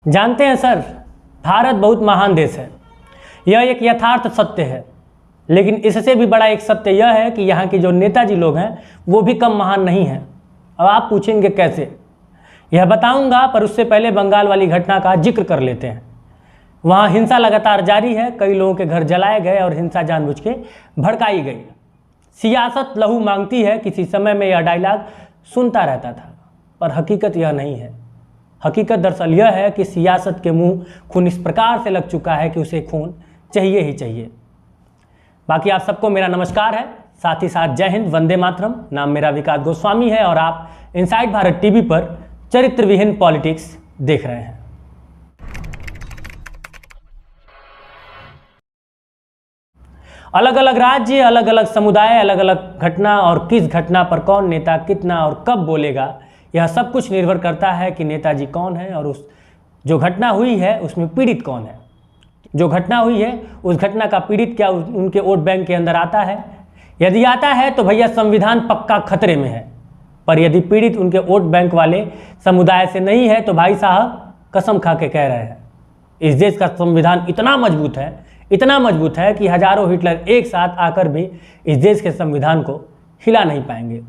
जानते हैं सर, भारत बहुत महान देश है। यह एक यथार्थ सत्य है, लेकिन इससे भी बड़ा एक सत्य यह है कि यहाँ के जो नेताजी लोग हैं वो भी कम महान नहीं हैं। अब आप पूछेंगे कैसे, यह बताऊंगा, पर उससे पहले बंगाल वाली घटना का जिक्र कर लेते हैं। वहाँ हिंसा लगातार जारी है, कई लोगों के घर जलाए गए और हिंसा जानबूझ के भड़काई गई। सियासत लहू मांगती है, किसी समय में यह डायलॉग सुनता रहता था, पर हकीकत यह नहीं है। हकीकत दरअसल यह है कि सियासत के मुंह खून इस प्रकार से लग चुका है कि उसे खून चाहिए ही चाहिए। बाकी आप सबको मेरा नमस्कार है, साथ ही साथ जय हिंद, वंदे मातरम। नाम मेरा विकास गोस्वामी है और आप इनसाइड भारत टीवी पर चरित्र विहीन पॉलिटिक्स देख रहे हैं। अलग अलग राज्य, अलग अलग समुदाय, अलग अलग घटना, और किस घटना पर कौन नेता कितना और कब बोलेगा, यह सब कुछ निर्भर करता है कि नेताजी कौन है और उस जो घटना हुई है उसमें पीड़ित कौन है। जो घटना हुई है उस घटना का पीड़ित क्या उनके वोट बैंक के अंदर आता है? यदि आता है तो भैया संविधान पक्का खतरे में है, पर यदि पीड़ित उनके वोट बैंक वाले समुदाय से नहीं है तो भाई साहब कसम खा के कह रहे हैं, इस देश का संविधान इतना मजबूत है कि हजारों हिटलर एक साथ आकर भी इस देश के संविधान को हिला नहीं पाएंगे।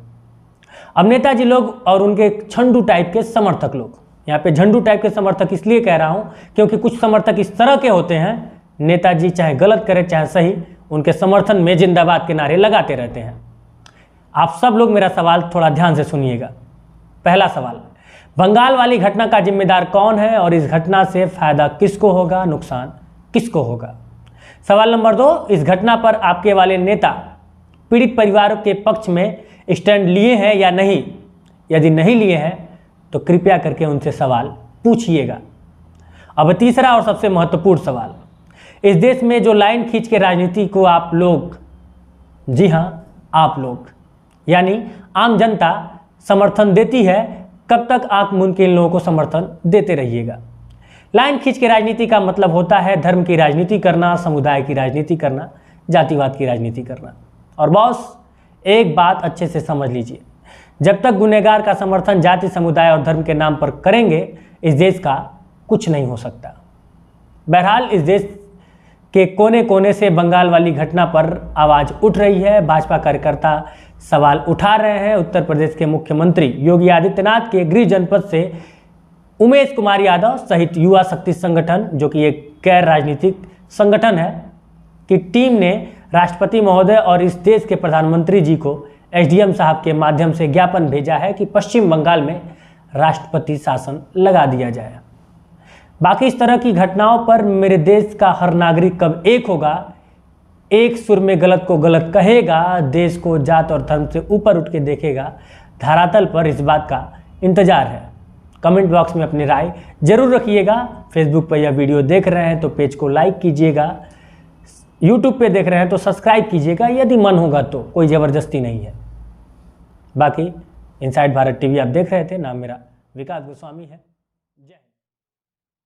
अब नेताजी लोग और उनके झंडू टाइप के समर्थक लोग, यहाँ पे झंडू टाइप के समर्थक इसलिए कह रहा हूँ क्योंकि कुछ समर्थक इस तरह के होते हैं, नेताजी चाहे गलत करे चाहे सही, उनके समर्थन में जिंदाबाद के नारे लगाते रहते हैं। आप सब लोग मेरा सवाल थोड़ा ध्यान से सुनिएगा। पहला सवाल, बंगाल वाली घटना का जिम्मेदार कौन है और इस घटना से फायदा किसको होगा, नुकसान किसको होगा? सवाल नंबर 2, इस घटना पर आपके वाले नेता पीड़ित परिवारों के पक्ष में स्टैंड लिए हैं या नहीं? यदि नहीं लिए हैं तो कृपया करके उनसे सवाल पूछिएगा। अब तीसरा और सबसे महत्वपूर्ण सवाल, इस देश में जो लाइन खींच के राजनीति को आप लोग, जी हाँ आप लोग यानी आम जनता समर्थन देती है, कब तक आंख मूंद के इन लोगों को समर्थन देते रहिएगा? लाइन खींच के राजनीति का मतलब होता है धर्म की राजनीति करना, समुदाय की राजनीति करना, जातिवाद की राजनीति करना। और बॉस एक बात अच्छे से समझ लीजिए, जब तक गुनहगार का समर्थन जाति, समुदाय और धर्म के नाम पर करेंगे, इस देश का कुछ नहीं हो सकता। बहरहाल इस देश के कोने कोने से बंगाल वाली घटना पर आवाज़ उठ रही है। भाजपा कार्यकर्ता सवाल उठा रहे हैं। उत्तर प्रदेश के मुख्यमंत्री योगी आदित्यनाथ के गृह जनपद से उमेश कुमार यादव सहित युवा शक्ति संगठन, जो कि एक गैर राजनीतिक संगठन है, की टीम ने राष्ट्रपति महोदय और इस देश के प्रधानमंत्री जी को एसडीएम साहब के माध्यम से ज्ञापन भेजा है कि पश्चिम बंगाल में राष्ट्रपति शासन लगा दिया जाए। बाकी इस तरह की घटनाओं पर मेरे देश का हर नागरिक कब एक होगा, एक सुर में गलत को गलत कहेगा, देश को जात और धर्म से ऊपर उठ के देखेगा, धरातल पर इस बात का इंतजार है। कमेंट बॉक्स में अपनी राय जरूर रखिएगा। फेसबुक पर यह वीडियो देख रहे हैं तो पेज को लाइक कीजिएगा, यूट्यूब पे देख रहे हैं तो सब्सक्राइब कीजिएगा, यदि मन होगा तो, कोई ज़बरदस्ती नहीं है। बाकी इनसाइड भारत टीवी आप देख रहे थे। नाम मेरा विकास गोस्वामी है।